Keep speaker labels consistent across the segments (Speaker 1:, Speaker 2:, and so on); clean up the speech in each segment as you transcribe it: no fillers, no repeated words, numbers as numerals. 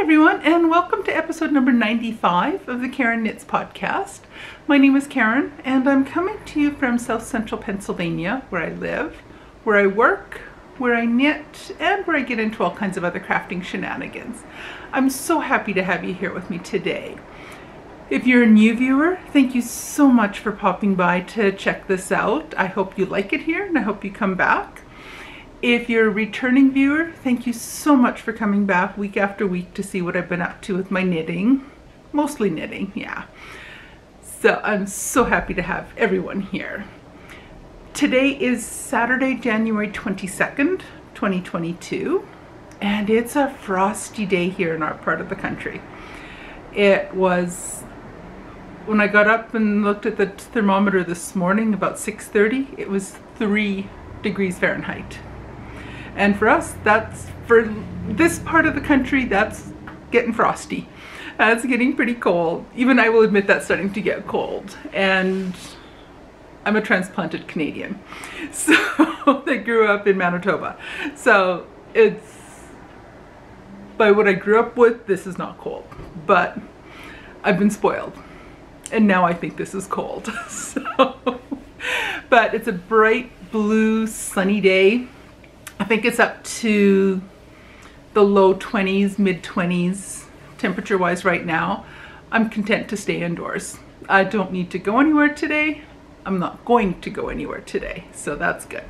Speaker 1: everyone, and welcome to episode number 95 of the Karen Knits podcast. My name is Karen, and I'm coming to you from South Central Pennsylvania, where I live, where I work, where I knit, and where I get into all kinds of other crafting shenanigans. I'm so happy to have you here with me today. If you're a new viewer, thank you so much for popping by to check this out. I hope you like it here, and I hope you come back. If you're a returning viewer, thank you so much for coming back week after week to see what I've been up to with my knitting. Mostly knitting, yeah. So I'm so happy to have everyone here. Today is Saturday, January 22nd, 2022, and it's a frosty day here in our part of the country. It was, when I got up and looked at the thermometer this morning, about 6:30, it was 3 degrees Fahrenheit. And for us, for this part of the country, that's getting frosty. It's getting pretty cold. Even I will admit that's starting to get cold. And I'm a transplanted Canadian. So I grew up in Manitoba. So it's, by what I grew up with, this is not cold. But I've been spoiled. And now I think this is cold. But it's a bright blue sunny day. I think it's up to the low 20s, mid 20s temperature wise right now. I'm content to stay indoors. I don't need to go anywhere today. I'm not going to go anywhere today, so that's good.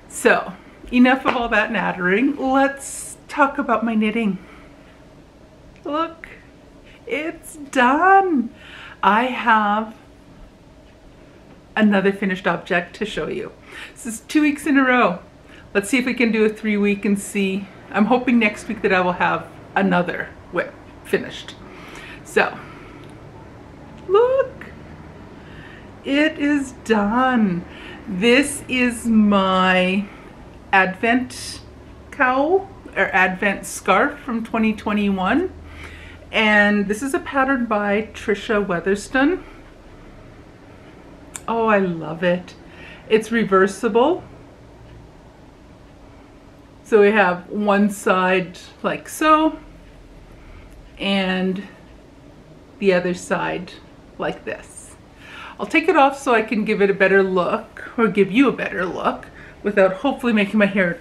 Speaker 1: So enough of all that nattering. Let's talk about my knitting. Look, it's done. I have another finished object to show you. This is 2 weeks in a row. Let's see if we can do a 3-week and see. I'm hoping next week that I will have another whip finished. So, look, it is done. This is my Advent cowl or Advent scarf from 2021. And this is a pattern by Trisha Weatherston. Oh, I love it. It's reversible. So we have one side like so, and the other side like this. I'll take it off so I can give it a better look, or give you a better look, without hopefully making my hair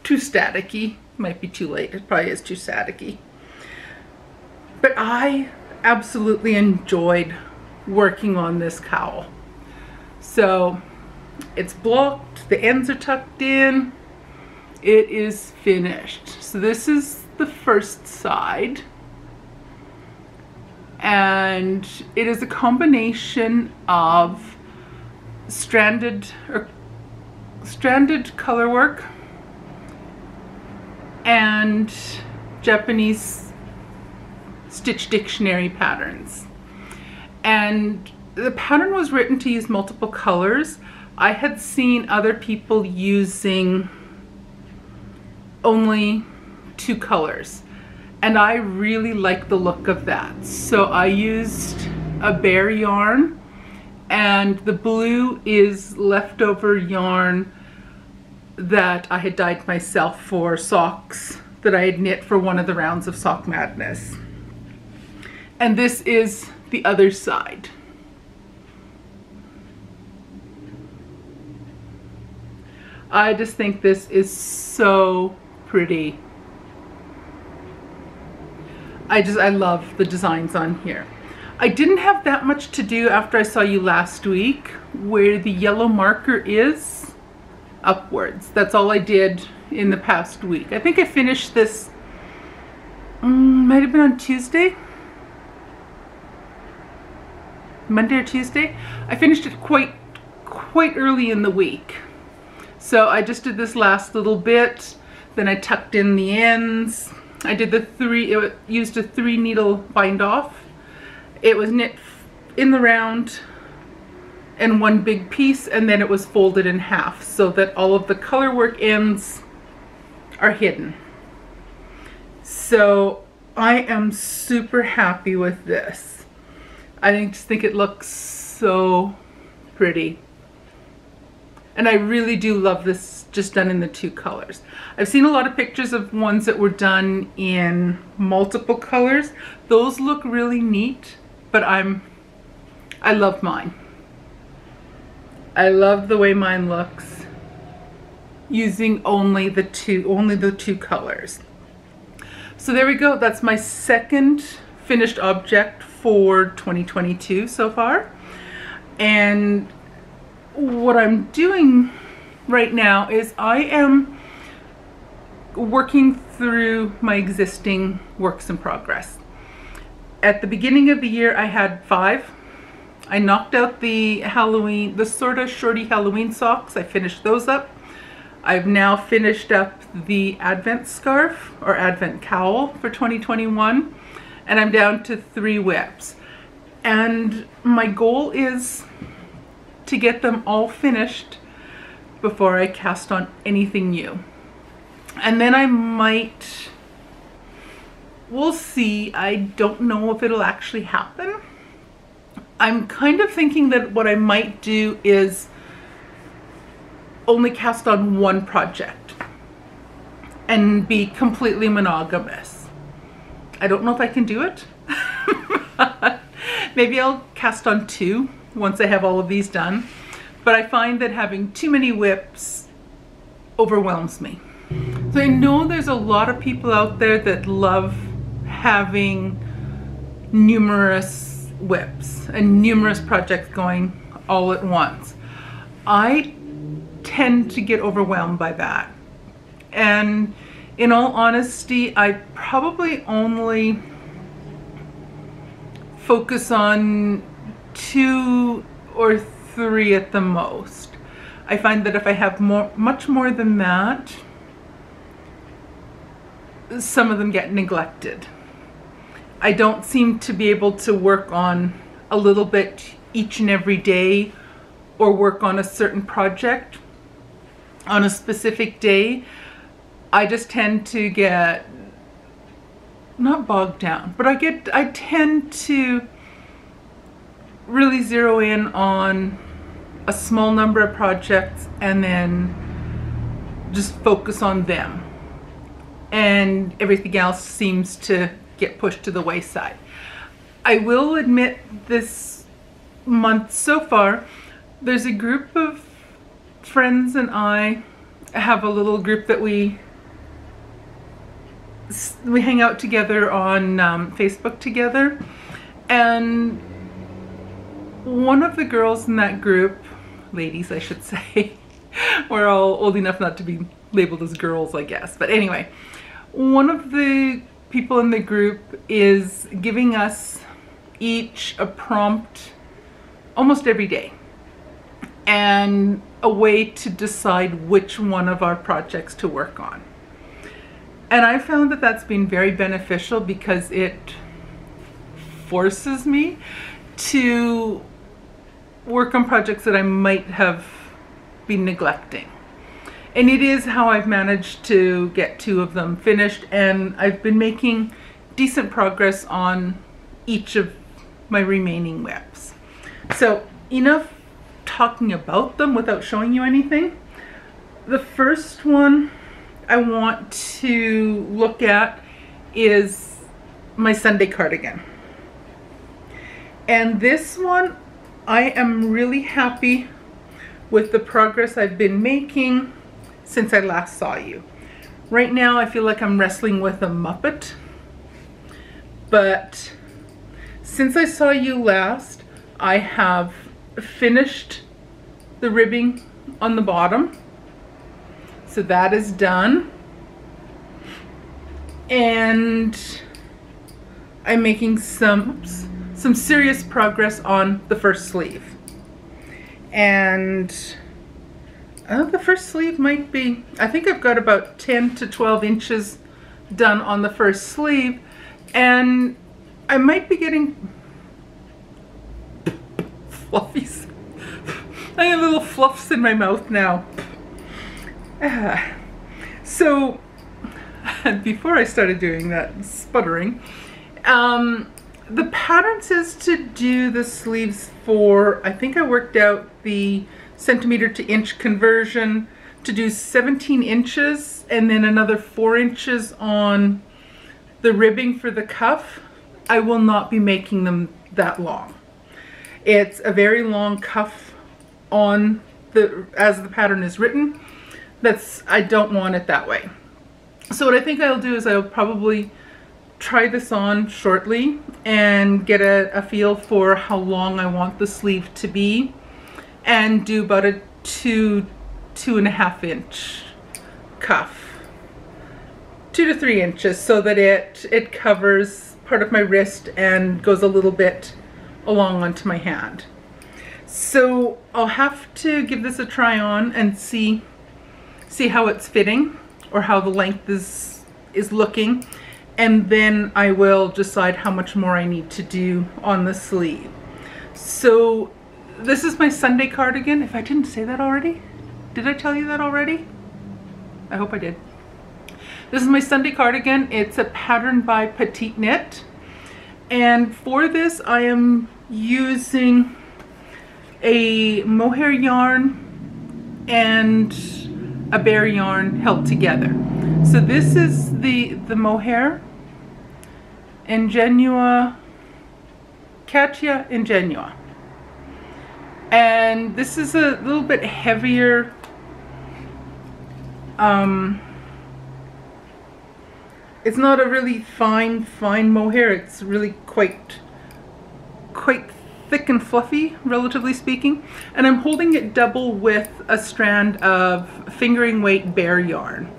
Speaker 1: too staticky. Might be too late, it probably is too staticky. But I absolutely enjoyed working on this cowl. So it's blocked, the ends are tucked in, it is finished. So this is the first side, and it is a combination of stranded color work and Japanese stitch dictionary patterns. And the pattern was written to use multiple colors. I had seen other people using only 2 colors, and I really like the look of that. So I used a bare yarn, and the blue is leftover yarn that I had dyed myself for socks that I had knit for one of the rounds of Sock Madness. And this is the other side. I just think this is so pretty. I love the designs on here. I didn't have that much to do after I saw you last week, where the yellow marker is upwards. That's all I did in the past week. I think I finished this, might have been on Tuesday? Monday or Tuesday? I finished it quite early in the week. So I just did this last little bit, then I tucked in the ends. I did used a 3 needle bind off. It was knit in the round and one big piece, and then it was folded in half so that all of the color work ends are hidden. So I am super happy with this. I just think it looks so pretty. And I really do love this just done in the 2 colors. I've seen a lot of pictures of ones that were done in multiple colors. Those look really neat, but I love mine. I love the way mine looks using only the two colors. So there we go. That's my second finished object for 2022 so far. And what I'm doing right now is I am working through my existing works in progress. At the beginning of the year, I had 5. I knocked out the Halloween, the sort of shorty Halloween socks. I finished those up. I've now finished up the Advent scarf or Advent cowl for 2021, and I'm down to 3 whips. And my goal is to get them all finished before I cast on anything new. And then I might, we'll see. I don't know if it'll actually happen. I'm kind of thinking that what I might do is only cast on one project and be completely monogamous. I don't know if I can do it. Maybe I'll cast on 2 once I have all of these done. But I find that having too many whips overwhelms me. So I know there's a lot of people out there that love having numerous whips and numerous projects going all at once. I tend to get overwhelmed by that. And in all honesty, I probably only focus on 2 or 3 at the most. I find that if I have much more than that, some of them get neglected. I don't seem to be able to work on a little bit each and every day or work on a certain project on a specific day. I just tend to get, not bogged down, but I tend to really zero in on a small number of projects and then just focus on them. And everything else seems to get pushed to the wayside. I will admit this month so far, there's a group of friends and I have a little group that we hang out together on Facebook together. And one of the girls in that group, ladies I should say, we're all old enough not to be labeled as girls, I guess. But anyway, one of the people in the group is giving us each a prompt almost every day and a way to decide which one of our projects to work on. And I found that that's been very beneficial because it forces me to work on projects that I might have been neglecting. And it is how I've managed to get 2 of them finished, and I've been making decent progress on each of my remaining whips. So enough talking about them without showing you anything. The first one I want to look at is my Sunday cardigan. And this one, I am really happy with the progress I've been making since I last saw you. Right now I feel like I'm wrestling with a Muppet, but since I saw you last, I have finished the ribbing on the bottom. So that is done. And I'm making some serious progress on the first sleeve. And the first sleeve might be, I think I've got about 10 to 12 inches done on the first sleeve, and I might be getting fluffies. I have little fluffs in my mouth now. So before I started doing that sputtering, the pattern says to do the sleeves for, I think I worked out the centimeter to inch conversion to do 17 inches and then another 4 inches on the ribbing for the cuff, I will not be making them that long. It's a very long cuff on as the pattern is written. I don't want it that way. So what I think I'll do is I'll probably try this on shortly and get a feel for how long I want the sleeve to be, and do about a 2.5 inch cuff, 2 to 3 inches, so that it covers part of my wrist and goes a little bit along onto my hand. So I'll have to give this a try on and see how it's fitting, or how the length is looking, and then I will decide how much more I need to do on the sleeve. So this is my Sunday cardigan. If I didn't say that already, did I tell you that already? I hope I did. This is my Sunday cardigan. It's a pattern by Petite Knit, and for this I am using a mohair yarn and a bear yarn held together. So this is the mohair Ingenua, Katia Ingenua, and this is a little bit heavier. It's not a really fine mohair. It's really quite thick and fluffy, relatively speaking, and I'm holding it double with a strand of fingering weight bear yarn.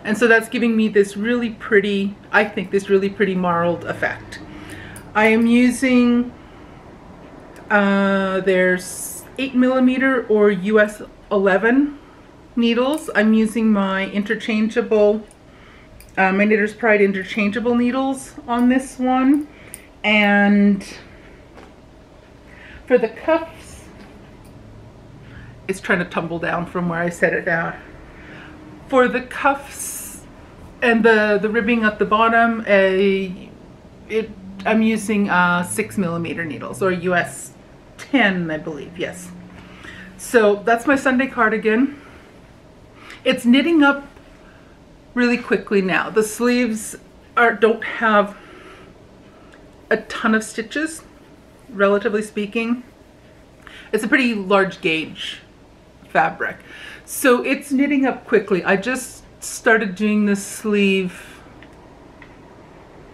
Speaker 1: And so that's giving me this really pretty, I think, this really pretty marled effect. I am using, there's 8mm or US 11 needles. I'm using my interchangeable, my Knitter's Pride interchangeable needles on this one. And for the cuffs, it's trying to tumble down from where I set it down. For the cuffs and the ribbing at the bottom, I'm using 6mm needles, or US 10, I believe, yes. So that's my Sunday cardigan. It's knitting up really quickly now. The sleeves don't have a ton of stitches, relatively speaking. It's a pretty large gauge fabric, so it's knitting up quickly. I just started doing this sleeve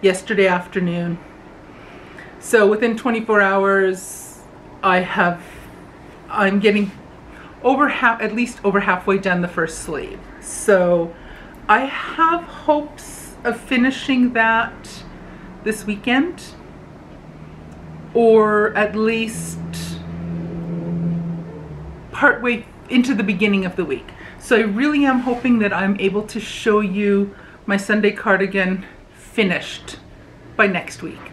Speaker 1: yesterday afternoon, so within 24 hours I'm getting at least over halfway done the first sleeve. So I have hopes of finishing that this weekend, or at least partway into the beginning of the week. So I really am hoping that I'm able to show you my Sunday cardigan finished by next week.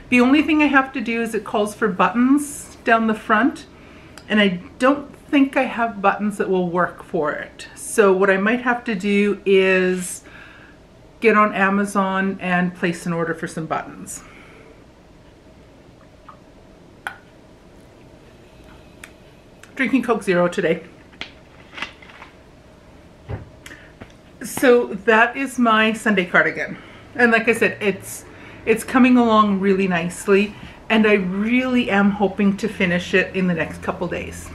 Speaker 1: The only thing I have to do is it calls for buttons down the front, and I don't think I have buttons that will work for it. So what I might have to do is get on Amazon and place an order for some buttons. Drinking Coke Zero today. So that is my Sunday cardigan, and like I said, it's coming along really nicely, and I really am hoping to finish it in the next couple days.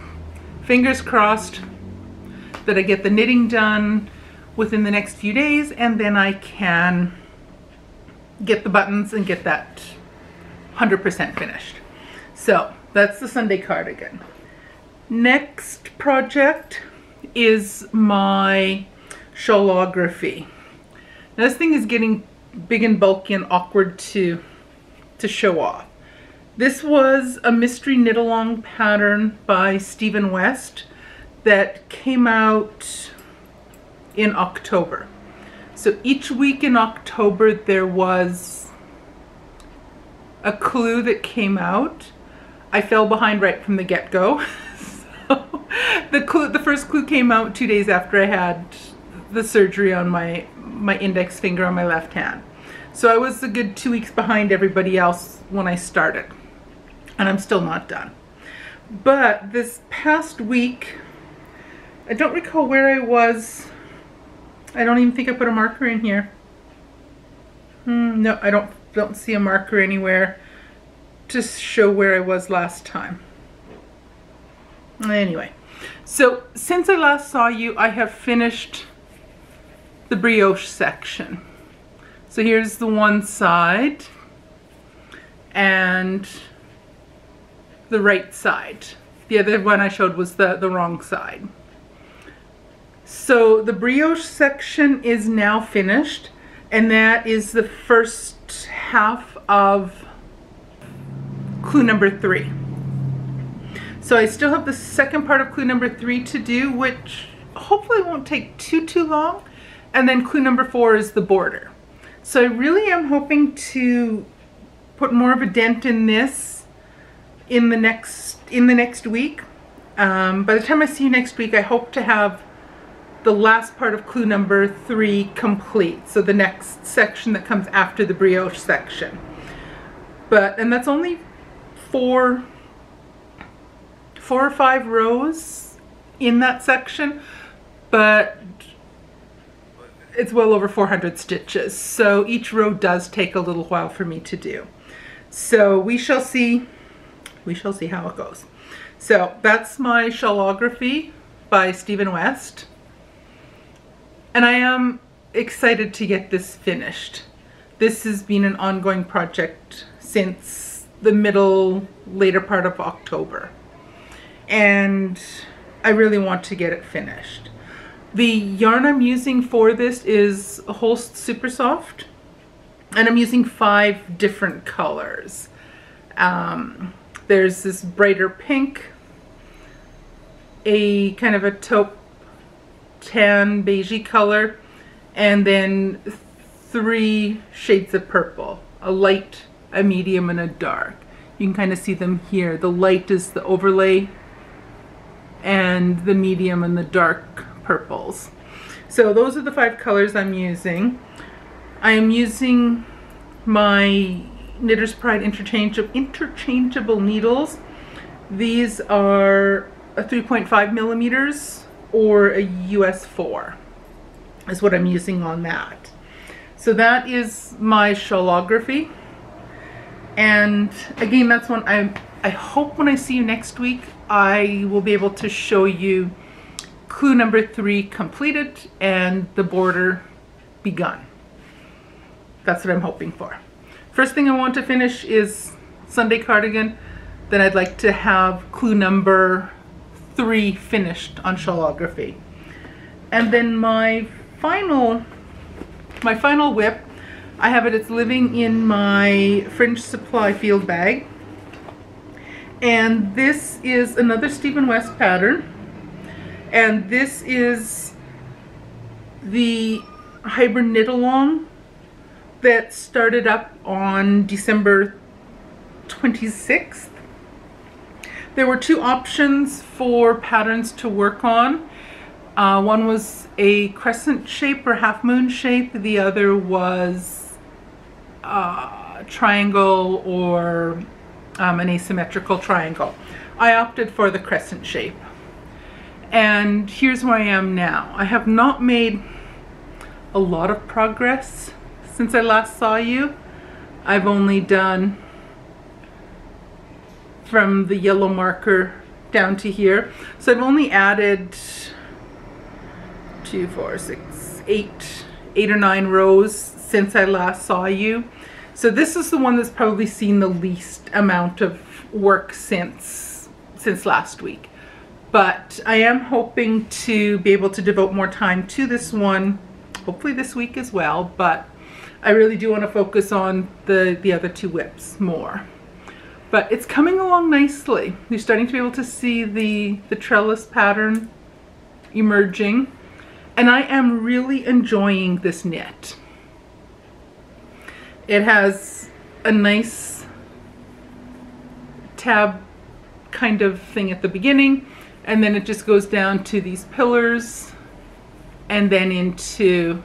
Speaker 1: Fingers crossed that I get the knitting done within the next few days, and then I can get the buttons and get that 100% finished. So that's the Sunday cardigan. Next project is my Shawlography. Now this thing is getting big and bulky and awkward to show off. This was a mystery knit along pattern by Stephen West that came out in October. So each week in October there was a clue that came out. I fell behind right from the get-go. So the first clue came out 2 days after I had the surgery on my index finger on my left hand. So I was a good 2 weeks behind everybody else when I started, and I'm still not done. But this past week, I don't recall where I was. I don't even think I put a marker in here. No, I don't see a marker anywhere to show where I was last time. Anyway, so since I last saw you, I have finished the brioche section. So here's the one side and the right side. The other one I showed was the wrong side. So the brioche section is now finished, and that is the first half of clue number 3. So I still have the second part of clue number 3 to do, which hopefully won't take too long. And then clue number 4 is the border. So I really am hoping to put more of a dent in this in the next week. By the time I see you next week, I hope to have the last part of clue number 3 complete. So the next section that comes after the brioche section. And that's only four or 5 rows in that section, but it's well over 400 stitches. So each row does take a little while for me to do. So we shall see how it goes. So that's my Shawlography by Stephen West. And I am excited to get this finished. This has been an ongoing project since the later part of October. And I really want to get it finished. The yarn I'm using for this is Holst Super Soft, and I'm using 5 different colors. There's this brighter pink, a kind of a taupe tan beigey color, and then 3 shades of purple, a light, a medium, and a dark. You can kind of see them here. The light is the overlay, and the medium and the dark purples. So those are the 5 colors I'm using. I am using my Knitter's Pride interchangeable needles. These are a 3.5 millimeters or a US 4 is what I'm using on that. So that is my Shawlography. And again, that's one I hope when I see you next week, I will be able to show you clue number 3 completed and the border begun. That's what I'm hoping for. First thing I want to finish is Sunday cardigan. Then I'd like to have clue number 3 finished on Shawlography. And then my final whip, I have it, it's living in my Fringe Supply field bag. And this is another Stephen West pattern. And this is the hybrid knit along that started up on December 26th. There were 2 options for patterns to work on. One was a crescent shape or half moon shape. The other was triangle or an asymmetrical triangle. I opted for the crescent shape. And here's where I am now. I have not made a lot of progress since I last saw you. I've only done from the yellow marker down to here. So I've only added 2, 4, 6, 8 or 9 rows since I last saw you. So this is the one that's probably seen the least amount of work since last week. But I am hoping to be able to devote more time to this one, hopefully this week as well, but I really do want to focus on the other 2 whips more. But it's coming along nicely. You're starting to be able to see the trellis pattern emerging, and I am really enjoying this knit. It has a nice tab kind of thing at the beginning, and then it just goes down to these pillars and then into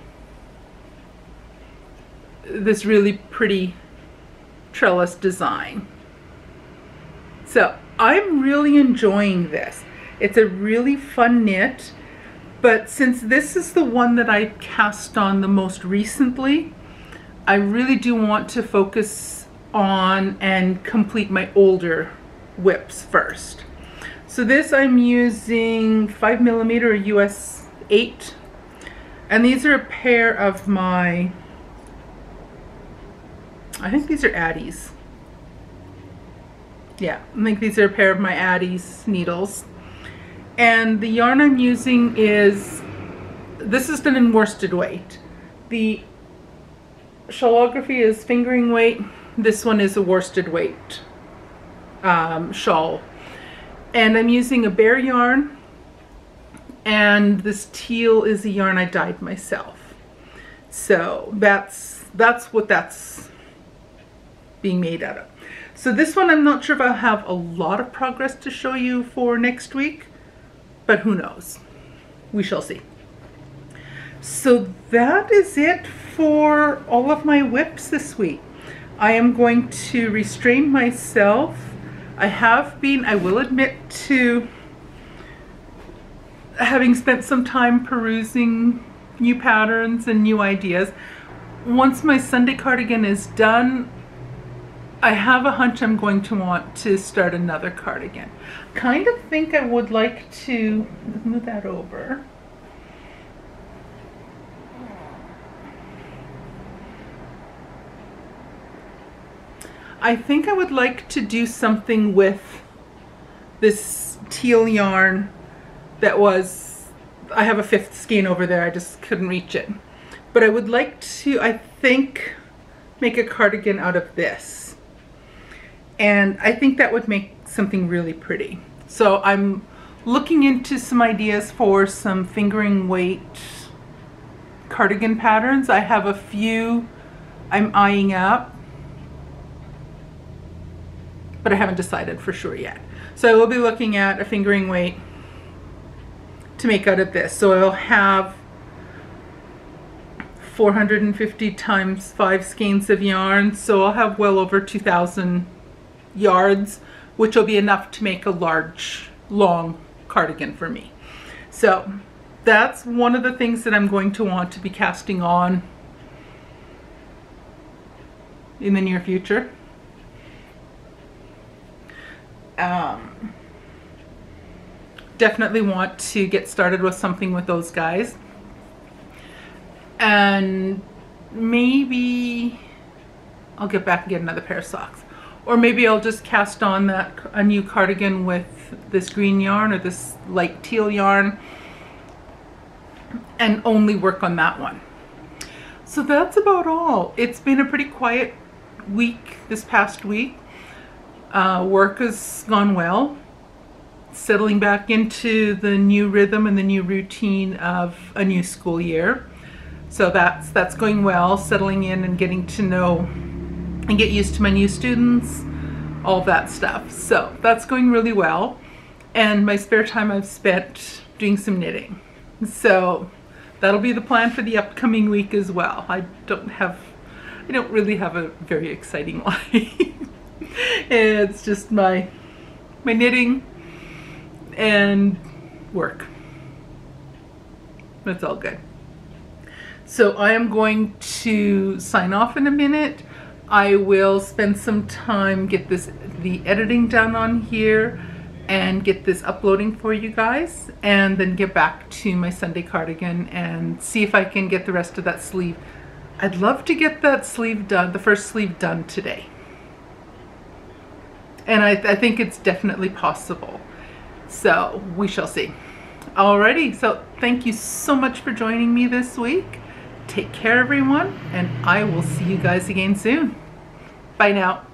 Speaker 1: this really pretty trellis design. So I'm really enjoying this. It's a really fun knit, but since this is the one that I cast on the most recently, I really do want to focus on and complete my older whips first. So this I'm using 5mm US 8, and these are a pair of my, I think these are Addis. Yeah, I think these are a pair of my Addis needles. And the yarn I'm using is, this is done in worsted weight. The Shawlography is fingering weight. This one is a worsted weight shawl. And I'm using a bare yarn, and this teal is a yarn I dyed myself. So that's what that's being made out of. So this one, I'm not sure if I'll have a lot of progress to show you for next week, but who knows? We shall see. So that is it for all of my whips this week. I am going to restrain myself. I will admit to having spent some time perusing new patterns and new ideas. Once my Sunday cardigan is done, I have a hunch I'm going to want to start another cardigan. Kind of think I would like to move that over. I think I would like to do something with this teal yarn that was, I have a 5th skein over there, I just couldn't reach it. But I would like to, I think, make a cardigan out of this. And I think that would make something really pretty. So I'm looking into some ideas for some fingering weight cardigan patterns. I have a few I'm eyeing up, but I haven't decided for sure yet. So I will be looking at a fingering weight to make out of this. So I'll have 450 times 5 skeins of yarn. So I'll have well over 2,000 yards, which will be enough to make a large, long cardigan for me. So that's one of the things that I'm going to want to be casting on in the near future. Definitely want to get started with something with those guys, and maybe I'll get back and get another pair of socks, or maybe I'll just cast on a new cardigan with this green yarn or this light teal yarn and only work on that one. So that's about all. It's been a pretty quiet week this past week. Work has gone well, settling back into the new rhythm and the new routine of a new school year. So that's going well, settling in and getting to know and get used to my new students, all that stuff. So that's going really well. And my spare time I've spent doing some knitting. So that'll be the plan for the upcoming week as well. I don't really have a very exciting life. It's just my knitting and work. That's all good. So I am going to sign off in a minute. I will spend some time, get the editing done on here and get this uploading for you guys, and then get back to my Sunday cardigan and see if I can get the rest of that sleeve. I'd love to get that sleeve done, the first sleeve done today. And I think it's definitely possible. So we shall see. Alrighty, so thank you so much for joining me this week. Take care, everyone, and I will see you guys again soon. Bye now.